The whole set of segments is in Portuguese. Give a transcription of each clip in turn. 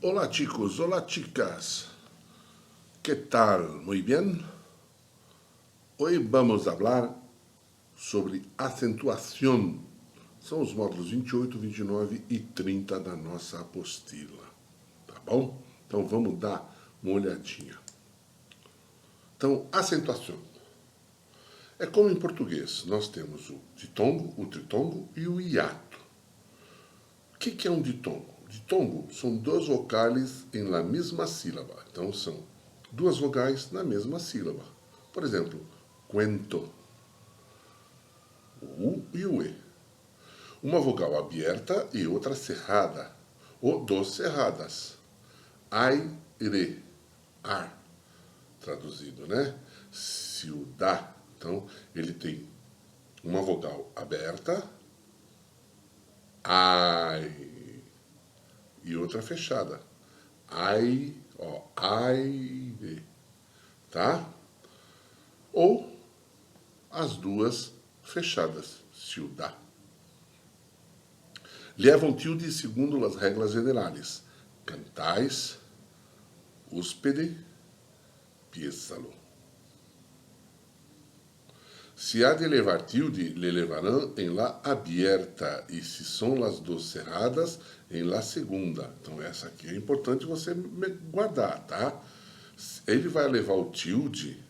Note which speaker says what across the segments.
Speaker 1: Hola chicos, hola chicas, ¿qué tal? Muy bien. Hoy vamos a hablar sobre acentuação. São os módulos 28, 29 e 30 da nossa apostila. Tá bom? Então vamos dar uma olhadinha. Então, acentuação. É como em português, nós temos o ditongo, o tritongo e o hiato. O que é um ditongo? Ditongo são duas vocais em la mesma sílaba. Então são duas vogais na mesma sílaba. Por exemplo, cuento. O U e o E. Uma vogal aberta e outra cerrada. Ou duas cerradas. Aire. Ar. Traduzido, né? Ciudad. Então, ele tem uma vogal aberta. Ai. E outra fechada. Ai, ó, aire. Tá? Ou as duas fechadas. Ciudad. Levam tilde segundo as regras generais. Cantais, húspede, piéssalo. Se há de levar tilde, le levarão em la abierta. E se são as duas cerradas, em la segunda. Então, essa aqui é importante você guardar, tá? Ele vai levar o tilde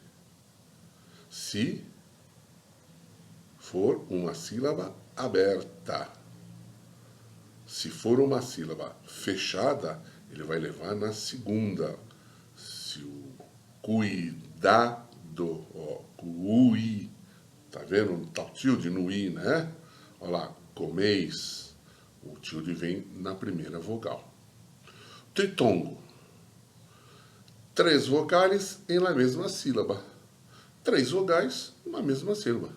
Speaker 1: se for uma sílaba aberta. Se for uma sílaba fechada, ele vai levar na segunda. Se o cuidado, ó, cui, tá vendo? Tá o tilde no i, né? Olha lá, comeis, o tilde vem na primeira vogal. Tritongo. Três vocais em la mesma sílaba. Três vogais numa mesma sílaba.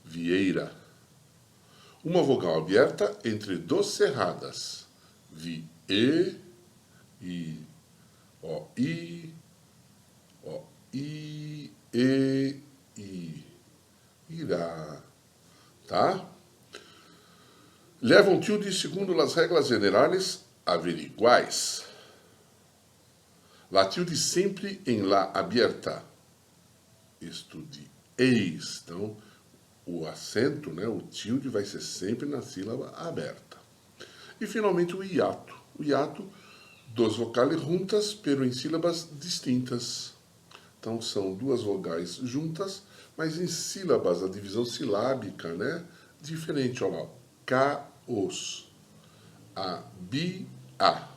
Speaker 1: Vieira. Uma vogal aberta entre duas cerradas. Vi, e, ó, i, ó, i, e, i. Irá. Tá? Levam tilde segundo as regras generais averiguais. La tilde sempre em la aberta. Isto de eis. Então, o acento, né, o tilde vai ser sempre na sílaba aberta. E finalmente o hiato. O hiato, duas vocais juntas, pero em sílabas distintas. Então são duas vogais juntas, mas em sílabas, a divisão silábica, né, diferente. Olha lá, caos, a, bi, a.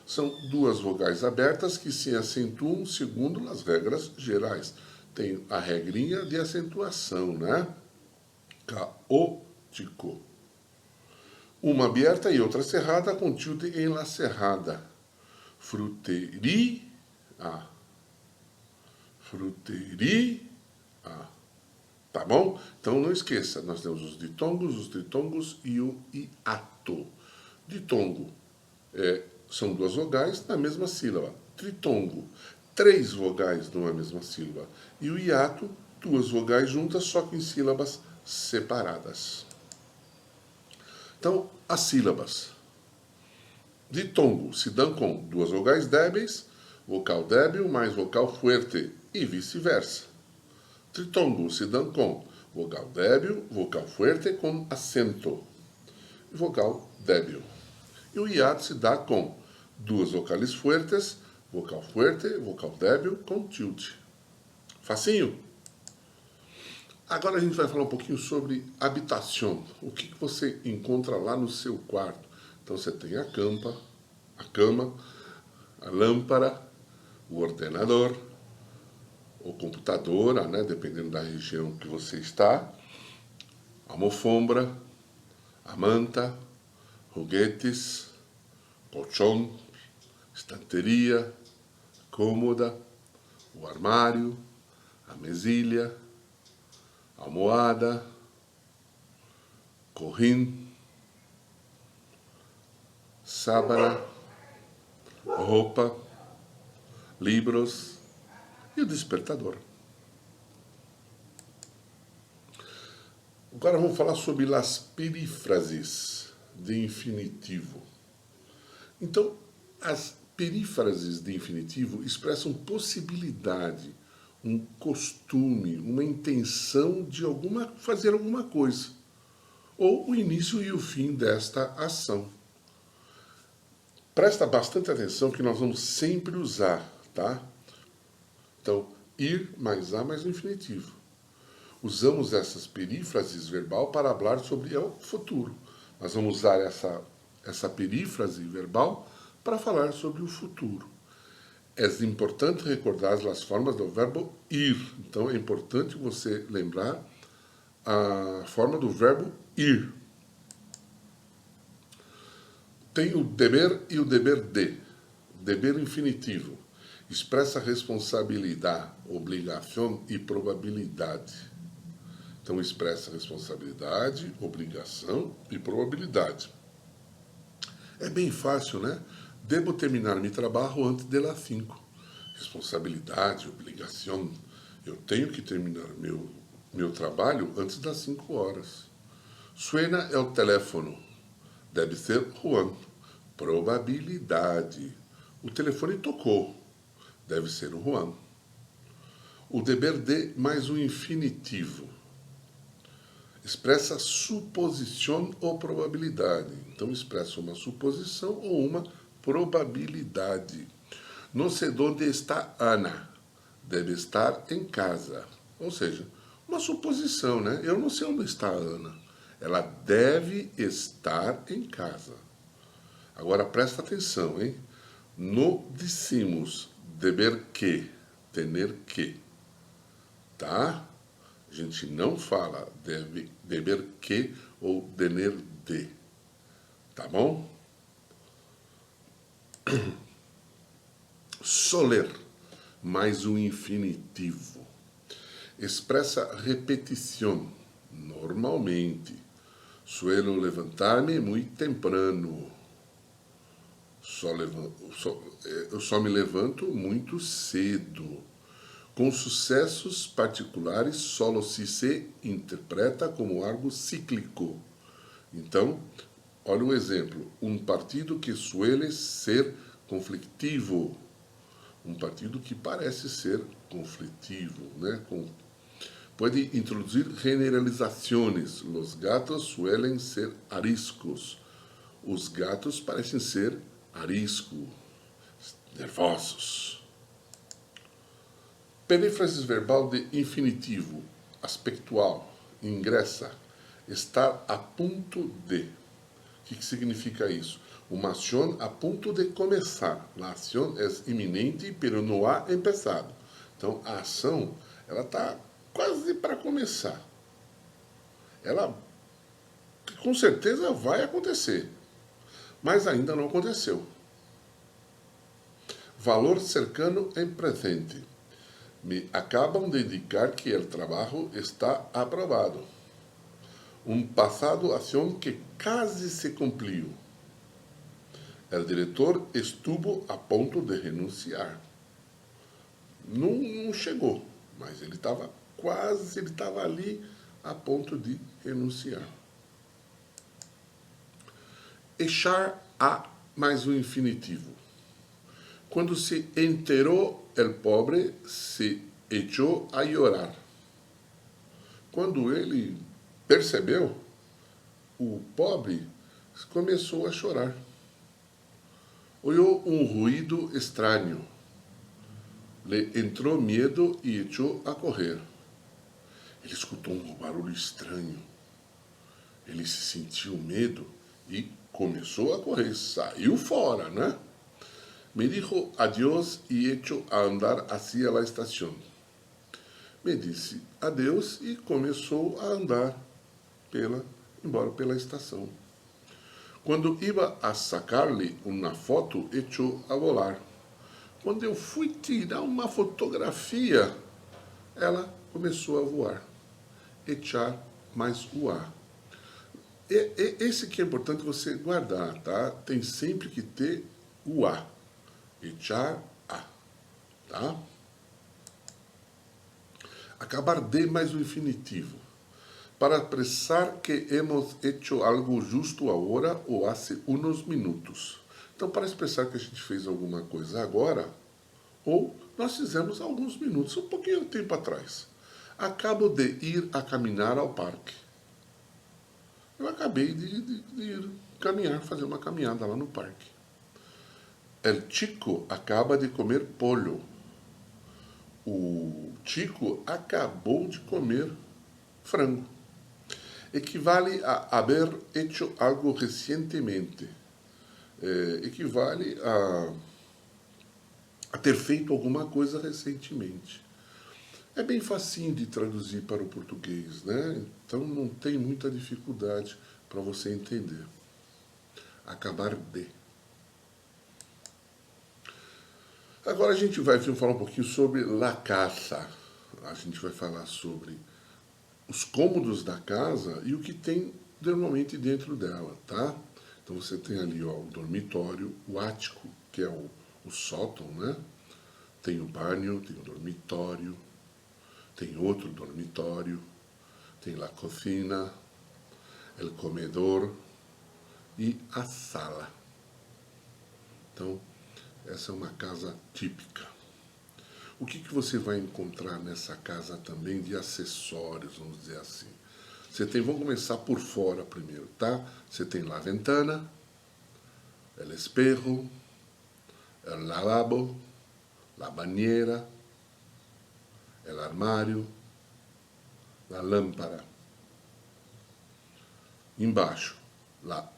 Speaker 1: São duas vogais abertas que se acentuam segundo as regras gerais. Tem a regrinha de acentuação, né? Caótico. Uma aberta e outra cerrada com tilde em la cerrada. Fruteria. Fruteria. Tá bom? Então não esqueça, nós temos os ditongos, os tritongos e o hiato. Ditongo são duas vogais na mesma sílaba. Tritongo, três vogais numa mesma sílaba. E o hiato, duas vogais juntas, só que em sílabas separadas. Então, as sílabas. Ditongo se dão com duas vogais débeis, vocal débil mais vocal fuerte e vice-versa. Tritongo se dão com vogal débil, vocal fuerte com acento e vogal débil. E o hiato se dá com duas vocais fuertes, vocal fuerte, vocal débil com tilde. Facinho? Agora a gente vai falar um pouquinho sobre habitação. O que você encontra lá no seu quarto? Então você tem a cama, a lâmpada, o ordenador, o computador, né, dependendo da região que você está, a almofada, a manta, foguetes, colchão, estanteria, cômoda, o armário, a mesilha, a almofada, cojín, sábana, roupa, livros e o despertador. Agora vamos falar sobre as perífrases de infinitivo. Então, As perífrases de infinitivo expressam possibilidade, um costume, uma intenção de fazer alguma coisa, ou o início e o fim desta ação. Presta bastante atenção que nós vamos sempre usar, tá? Então, ir mais a mais o infinitivo. Usamos essas perífrases verbal para falar sobre o futuro. Nós vamos usar essa perífrase verbal para falar sobre o futuro. É importante recordar as formas do verbo ir. Então, é importante você lembrar a forma do verbo ir. Tem o dever e o dever de. Dever infinitivo. Expressa responsabilidade, obrigação e probabilidade. Então, expressa responsabilidade, obrigação e probabilidade. É bem fácil, né? Devo terminar meu trabalho antes das 5. Responsabilidade, obrigação. Eu tenho que terminar meu trabalho antes das 5 horas. Suena é o telefone. Deve ser Juan. Probabilidade. O telefone tocou. Deve ser o Juan. O dever de mais o infinitivo. Expressa suposição ou probabilidade. Então, expressa uma suposição ou uma probabilidade. Não sei onde está Ana. Deve estar em casa. Ou seja, uma suposição, né? Eu não sei onde está Ana. Ela deve estar em casa. Agora, presta atenção, hein? No dissemos dever que, tener que. Tá? A gente não fala dever que ou tener de. Tá bom? Soler, mais um infinitivo. Expressa repetição, normalmente. Suelo levantar-me muito temprano. Eu só me levanto muito cedo. Com sucessos particulares, solo se interpreta como algo cíclico. Então, olha o exemplo. Um partido que suele ser conflitivo. Um partido que parece ser conflitivo, né? Pode introduzir generalizações. Os gatos suelen ser ariscos. Os gatos parecem ser arisco, nervosos. Perífrases verbal de infinitivo, aspectual, ingressa, estar a ponto de. O que significa isso? Uma ação a ponto de começar. A ação é iminente, pero não há empezado. Então, a ação, ela está quase para começar. Ela, com certeza, vai acontecer. Mas ainda não aconteceu. Valor cercano em presente. Me acabam de indicar que o trabalho está aprovado. Um passado ação que quase se cumpriu. O diretor estuvo a ponto de renunciar. Não chegou, mas ele estava quase, ele estava ali a ponto de renunciar. Echar a mais um infinitivo. Quando se enterou, o pobre se echou a chorar. Quando ele percebeu, o pobre começou a chorar. Ouviu um ruído estranho. Le entrou medo e echou a correr. Ele escutou um barulho estranho. Ele se sentiu medo e começou a correr. Saiu fora, né? Me dijo adiós e echou a andar hacia a estação. Me disse adeus e começou a andar embora pela estação. Quando ia a sacar-lhe uma foto, echou a volar. Quando eu fui tirar uma fotografia, ela começou a voar. Echar mais o a. Esse que é importante você guardar, tá? Tem sempre que ter o a. Echar a, tá? Acabar de mais o infinitivo. Para expressar que hemos hecho algo justo agora ou hace unos minutos. Então, para expressar que a gente fez alguma coisa agora, ou nós fizemos há alguns minutos, um pouquinho de tempo atrás. Acabo de ir a caminhar ao parque. Eu acabei de ir caminhar, fazer uma caminhada lá no parque. El chico acaba de comer pollo. O Chico acabou de comer frango. Equivale a haber hecho algo recientemente. Equivale a ter feito alguma coisa recentemente. É bem facinho de traduzir para o português, né? Então não tem muita dificuldade para você entender. Acabar de. Agora a gente vai falar um pouquinho sobre la casa. A gente vai falar sobre os cômodos da casa e o que tem normalmente dentro dela, tá? Então você tem ali ó, o dormitório, o ático, que é o sótão, né? Tem o banho, tem o dormitório, tem outro dormitório, tem a cocina, o comedor e a sala. Então, essa é uma casa típica. O que você vai encontrar nessa casa também de acessórios, vamos dizer assim? Vamos começar por fora primeiro, tá? Você tem la ventana, el espejo, el lavabo, la bañera, el armário, la lâmpada. Embaixo, la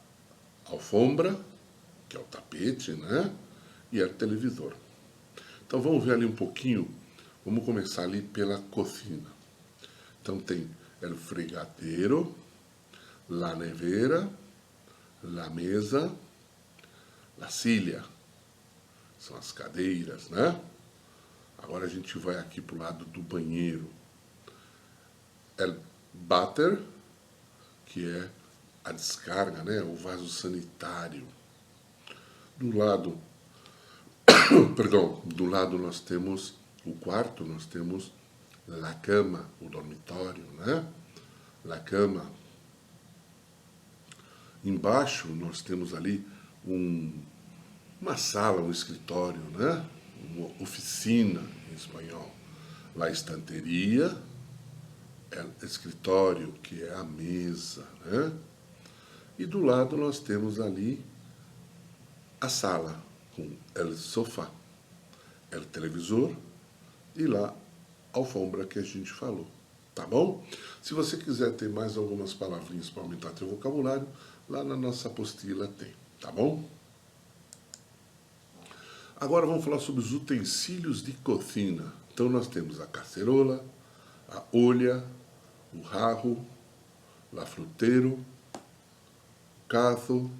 Speaker 1: alfombra, que é o tapete, né? E o televisor. Então vamos ver ali um pouquinho, vamos começar ali pela cozinha. Então tem el fregadeiro, la nevera, la mesa, la silla, são as cadeiras, né? Agora a gente vai aqui pro lado do banheiro. El váter, que é a descarga, né? O vaso sanitário. Do lado do lado nós temos o quarto, nós temos a cama, o dormitório, né? A cama. Embaixo nós temos ali uma sala, um escritório, né? Uma oficina em espanhol. La estanteria, o escritório, que é a mesa, né? E do lado nós temos ali a sala, com o sofá, o televisor e lá a alfombra que a gente falou, tá bom? Se você quiser ter mais algumas palavrinhas para aumentar seu vocabulário, lá na nossa apostila tem, tá bom? Agora vamos falar sobre os utensílios de cozinha. Então nós temos a cacerola, a olha, o jarro, la fruteiro, o cazo,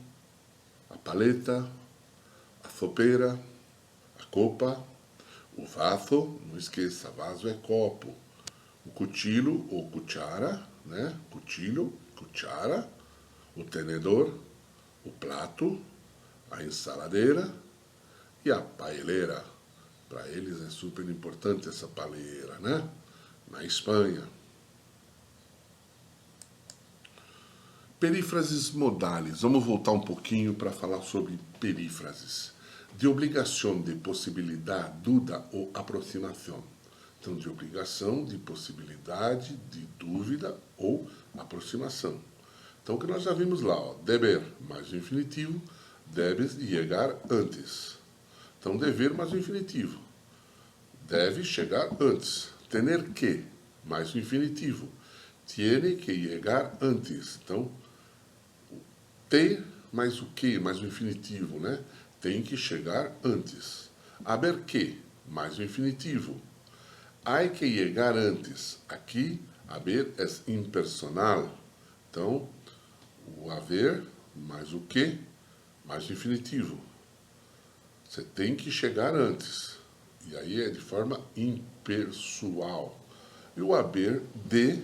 Speaker 1: a paleta, a sopeira, a copa, o vaso, não esqueça, vaso é copo, o cuchillo ou cuchara, né? Cuchillo, cuchara, o tenedor, o prato, a ensaladeira e a paelleira. Para eles é super importante essa paelleira, né? Na Espanha. Perífrases modales. Vamos voltar um pouquinho para falar sobre perífrases. De obrigação, de possibilidade, dúvida ou aproximação. Então, de obrigação, de possibilidade, de dúvida ou aproximação. Então, o que nós já vimos lá, ó, deber mais o infinitivo, debes chegar antes. Então, dever mais o infinitivo. Deve chegar antes. Tener que mais o infinitivo. Tiene que chegar antes. Então, ter mais o que, mais o infinitivo, né? Tem que chegar antes. Haber que, mais o infinitivo. Hay que chegar antes. Aqui, haber é impersonal. Então, o haver mais o que, mais o infinitivo. Você tem que chegar antes. E aí é de forma impessoal. E o haber de,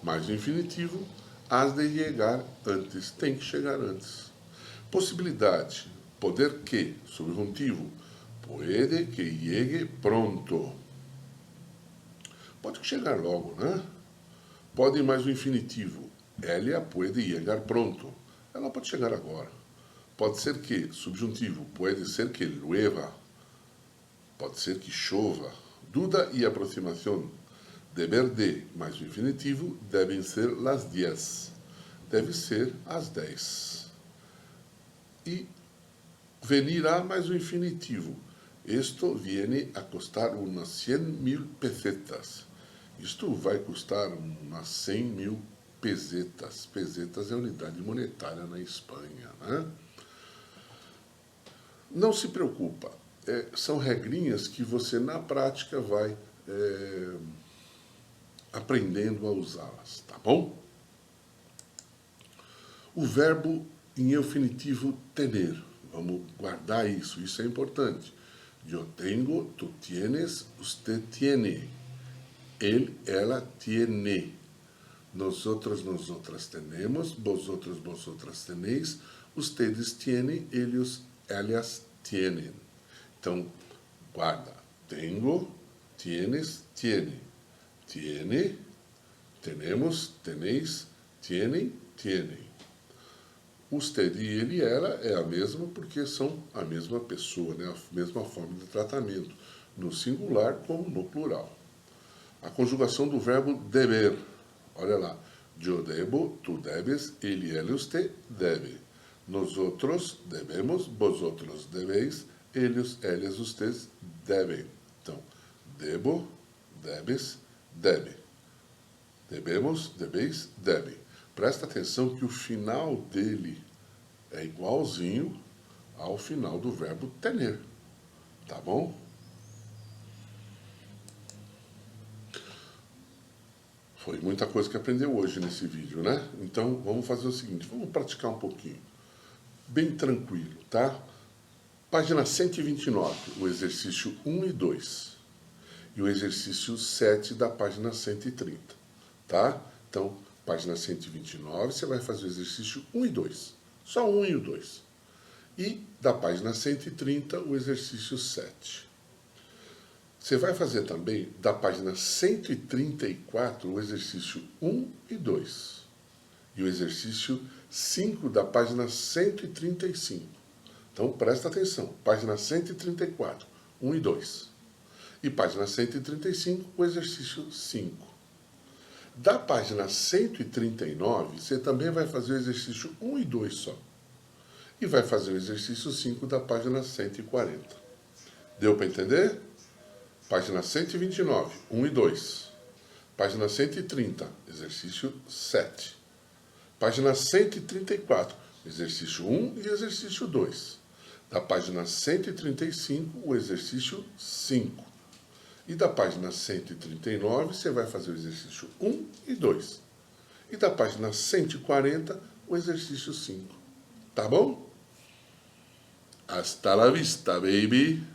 Speaker 1: mais o infinitivo, has de chegar antes. Tem que chegar antes. Possibilidade. Poder que, subjuntivo. Puede que llegue pronto. Pode chegar logo, né? Pode mais o infinitivo. Ela pode chegar pronto. Ela pode chegar agora. pode ser que, subjuntivo, pode ser que llueva, pode ser que chova. Duda e aproximação. Deber de mais o infinitivo devem ser las 10. Deve ser às 10. E venir a mais o infinitivo. Esto viene a custar umas 100.000 pesetas. Isto vai custar umas 100.000 pesetas. Pesetas é a unidade monetária na Espanha, né? Não se preocupa. São regrinhas que você, na prática, vai aprendendo a usá-las, tá bom? O verbo em infinitivo tener. Vamos guardar isso, isso é importante. Eu tenho, tu tienes, usted tiene. Él, ela, tiene. Nosotros, nosotras tenemos. Vosotros, vosotras tenéis. Ustedes tienen, ellos, ellas tienen. Então, guarda. Tengo, tienes, tiene. Tiene, tenemos, tenéis, tienen, tienen. Usted e ele e ela é a mesma porque são a mesma pessoa, né? A mesma forma de tratamento, no singular como no plural. A conjugação do verbo deber. Olha lá. Eu debo, tu debes, ele, ela, usted debe. Nosotros debemos, vosotros debeis, eles, elas, ustedes devem. Então, debo, debes, debe. Debemos, debeis, debem. Presta atenção que o final dele é igualzinho ao final do verbo tener. Tá bom? Foi muita coisa que aprendeu hoje nesse vídeo, né? Então, vamos fazer o seguinte, vamos praticar um pouquinho. Bem tranquilo, tá? Página 129, o exercício 1 e 2. E o exercício 7 da página 130, tá? Então, página 129, você vai fazer o exercício 1 e 2. Só 1 e o 2. E da página 130, o exercício 7. Você vai fazer também da página 134 o exercício 1 e 2. E o exercício 5 da página 135. Então, presta atenção. Página 134, 1 e 2. E página 135, o exercício 5. Da página 139, você também vai fazer o exercício 1 e 2 só. E vai fazer o exercício 5 da página 140. Deu para entender? Página 129, 1 e 2. Página 130, exercício 7. Página 134, exercício 1 e exercício 2. Da página 135, o exercício 5. E da página 139, você vai fazer o exercício 1 e 2. E da página 140, o exercício 5. Tá bom? Hasta la vista, baby!